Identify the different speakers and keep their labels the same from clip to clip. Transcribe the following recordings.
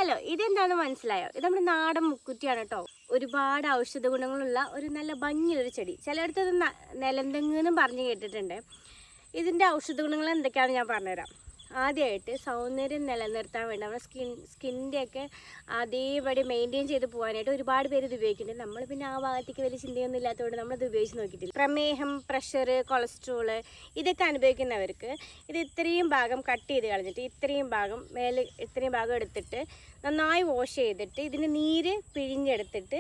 Speaker 1: Hello, ഇതെന്താണെന്ന് മനസ്സിലായോ? ഇത് നമ്മുടെ നാടൻ മുക്കുറ്റിയാണ് കേട്ടോ. ഒരുപാട് ഔഷധ ഗുണങ്ങളുള്ള ഒരു നല്ല ഭംഗിയുള്ളൊരു ചെടി. ചിലയിടത്ത് നിലന്തെങ്ങെന്നും പറഞ്ഞ് കേട്ടിട്ടുണ്ട്. ഇതിൻ്റെ ഔഷധ ഗുണങ്ങൾ എന്തൊക്കെയാണെന്ന് ഞാൻ പറഞ്ഞുതരാം. ആദ്യമായിട്ട് സൗന്ദര്യം നിലനിർത്താൻ വേണ്ടി നമ്മുടെ സ്കിന്നിൻ്റെയൊക്കെ അതേപടി മെയിൻറ്റെയിൻ ചെയ്ത് പോകാനായിട്ട് ഒരുപാട് പേര് ഇത് ഉപയോഗിക്കുന്നുണ്ട്. നമ്മൾ പിന്നെ ആ ഭാഗത്തേക്ക് വലിയ ചിന്തയൊന്നും ഇല്ലാത്തതുകൊണ്ട് നമ്മളത് ഉപയോഗിച്ച് നോക്കിയിട്ടില്ല. പ്രമേഹം, പ്രഷർ, കൊളസ്ട്രോള് ഇതൊക്കെ അനുഭവിക്കുന്നവർക്ക് ഇത് ഇത്രയും ഭാഗം കട്ട് ചെയ്ത് കളഞ്ഞിട്ട് ഇത്രയും ഭാഗം എടുത്തിട്ട് നന്നായി വാഷ് ചെയ്തിട്ട് ഇതിന് നീര് പിഴിഞ്ഞെടുത്തിട്ട്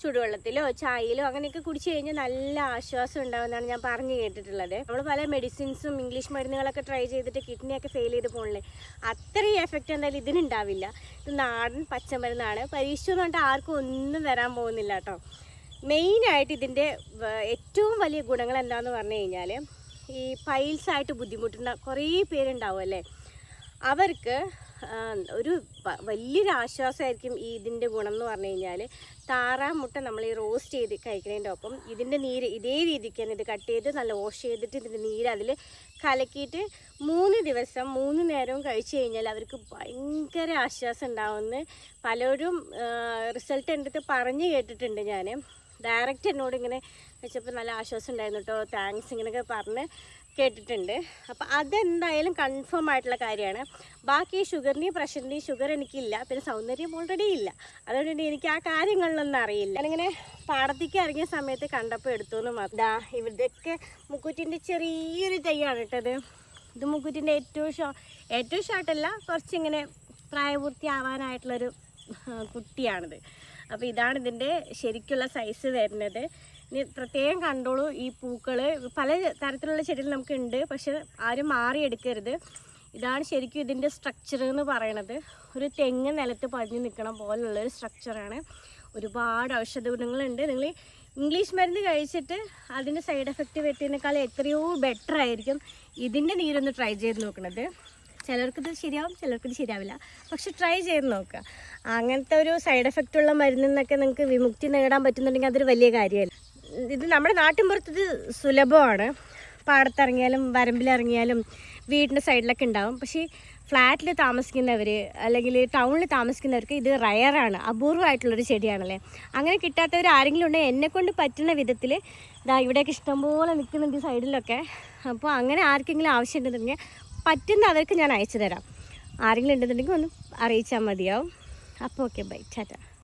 Speaker 1: ചുടുവെള്ളത്തിലോ ചായയിലോ അങ്ങനെയൊക്കെ കുടിച്ചു കഴിഞ്ഞാൽ നല്ല ആശ്വാസം ഉണ്ടാകുമെന്നാണ് ഞാൻ പറഞ്ഞു കേട്ടിട്ടുള്ളത്. നമ്മൾ പല മെഡിസിൻസും ഇംഗ്ലീഷ് മരുന്നുകളൊക്കെ ട്രൈ ചെയ്തിട്ട് കിഡ്നിയൊക്കെ ഫെയിൽ ചെയ്ത് പോകണല്ലേ, അത്രയും എഫക്റ്റ് എന്തായാലും ഇതിനുണ്ടാവില്ല. ഇത് നാടൻ പച്ചമരുന്നാണ്. പരീക്ഷിച്ചു എന്ന് പറഞ്ഞിട്ട് ആർക്കും ഒന്നും വരാൻ പോകുന്നില്ല കേട്ടോ. മെയിനായിട്ട് ഇതിൻ്റെ ഏറ്റവും വലിയ ഗുണങ്ങൾ എന്താണെന്ന് പറഞ്ഞു കഴിഞ്ഞാൽ, ഈ പൈൽസായിട്ട് ബുദ്ധിമുട്ടുന്ന കുറേ പേരുണ്ടാവും അല്ലേ, അവർക്ക് ഒരു വലിയൊരു ആശ്വാസമായിരിക്കും ഈ ഇതിൻ്റെ ഗുണം എന്ന് പറഞ്ഞു കഴിഞ്ഞാൽ. താറാമുട്ട നമ്മൾ ഈ റോസ്റ്റ് ചെയ്ത് കഴിക്കുന്നതിൻ്റെ ഒപ്പം ഇതിൻ്റെ നീര് ഇതേ രീതിക്ക് തന്നെ ഇത് കട്ട് ചെയ്ത് നല്ല വാഷ് ചെയ്തിട്ട് ഇതിൻ്റെ നീര് അതിൽ കലക്കിയിട്ട് 3 ദിവസം 3 നേരവും കഴിച്ചു കഴിഞ്ഞാൽ അവർക്ക് ഭയങ്കര ആശ്വാസം ഉണ്ടാവുമെന്ന് പലരും റിസൾട്ട് എൻ്റെ അടുത്ത് പറഞ്ഞു കേട്ടിട്ടുണ്ട്. ഞാൻ ഡയറക്റ്റ് എന്നോട് ഇങ്ങനെ വെച്ചപ്പോൾ നല്ല ആശ്വാസം ഉണ്ടായിരുന്നു കേട്ടോ, താങ്ക്സ് ഇങ്ങനെയൊക്കെ പറഞ്ഞ് കേട്ടിട്ടുണ്ട്. അപ്പോൾ അതെന്തായാലും കൺഫേം ആയിട്ടുള്ള കാര്യമാണ്. ബാക്കി ഷുഗറിൻ്റെയും പ്രഷറിൻ്റെയും ഷുഗർ എനിക്കില്ല, പിന്നെ സൗന്ദര്യം ഓൾറെഡി ഇല്ല, അതുകൊണ്ട് തന്നെ എനിക്ക് ആ കാര്യങ്ങളിലൊന്നും അറിയില്ല. ഞാനിങ്ങനെ പാടത്തേക്ക് ഇറങ്ങിയ സമയത്ത് കണ്ടപ്പോൾ എടുത്തോന്ന് മാത്രം. ഇവിടെയൊക്കെ മുക്കുറ്റിൻ്റെ ചെറിയൊരു തൈയാണ് കേട്ടത്. ഇത് മുക്കുറ്റിൻ്റെ ഏറ്റവും ഷോർട്ടല്ല, കുറച്ചിങ്ങനെ പ്രായപൂർത്തിയാവാനായിട്ടുള്ളൊരു കുട്ടിയാണിത്. അപ്പോൾ ഇതാണ് ഇതിൻ്റെ ശരിക്കുള്ള സൈസ് വരുന്നത്. ഇനി പ്രത്യേകം കണ്ടോളൂ, ഈ പൂക്കൾ പല തരത്തിലുള്ള ചെടികൾ നമുക്കുണ്ട്, പക്ഷെ ആരും മാറിയെടുക്കരുത്. ഇതാണ് ശരിക്കും ഇതിൻ്റെ സ്ട്രക്ചർ എന്ന് പറയണത്. ഒരു തെങ്ങ് നിലത്ത് പതിഞ്ഞ് നിൽക്കണ പോലുള്ളൊരു സ്ട്രക്ചറാണ്. ഒരുപാട് ഔഷധ ഗുണങ്ങളുണ്ട്. നിങ്ങൾ ഇംഗ്ലീഷ് മരുന്ന് കഴിച്ചിട്ട് അതിൻ്റെ സൈഡ് എഫക്റ്റ് പറ്റിയതിനേക്കാൾ എത്രയോ ബെറ്റർ ആയിരിക്കും ഇതിൻ്റെ നീരൊന്ന് ട്രൈ ചെയ്ത് നോക്കണത്. ചിലർക്കിത് ശരിയാവും, ചിലർക്കിത് ശരിയാവില്ല, പക്ഷെ ട്രൈ ചെയ്ത് നോക്കുക. അങ്ങനത്തെ ഒരു സൈഡ് എഫക്റ്റ് ഉള്ള മരുന്നിൽ നിന്നൊക്കെ നിങ്ങൾക്ക് വിമുക്തി നേടാൻ പറ്റുന്നുണ്ടെങ്കിൽ അതൊരു വലിയ കാര്യമല്ല. ഇത് നമ്മുടെ നാട്ടിൻപുറത്ത് ഇത് സുലഭമാണ്. പാടത്തിറങ്ങിയാലും വരമ്പിലിറങ്ങിയാലും വീടിൻ്റെ സൈഡിലൊക്കെ ഉണ്ടാവും. പക്ഷേ ഫ്ലാറ്റിൽ താമസിക്കുന്നവർ അല്ലെങ്കിൽ ടൗണിൽ താമസിക്കുന്നവർക്ക് ഇത് റയറാണ്, അപൂർവമായിട്ടുള്ളൊരു ചെടിയാണല്ലേ. അങ്ങനെ കിട്ടാത്തവർ ആരെങ്കിലും ഉണ്ടെങ്കിൽ എന്നെക്കൊണ്ട് പറ്റുന്ന വിധത്തിൽ ഇവിടെയൊക്കെ ഇഷ്ടംപോലെ നിൽക്കുന്നുണ്ട് സൈഡിലൊക്കെ. അപ്പോൾ അങ്ങനെ ആർക്കെങ്കിലും ആവശ്യമുണ്ടെന്നുണ്ടെങ്കിൽ പറ്റുന്നവർക്ക് ഞാൻ അയച്ചു തരാം. ആരെങ്കിലും ഉണ്ടെന്നുണ്ടെങ്കിൽ ഒന്ന് അറിയിച്ചാൽ മതിയാവും. അപ്പോൾ ഓക്കെ, ബൈ, ടാറ്റ.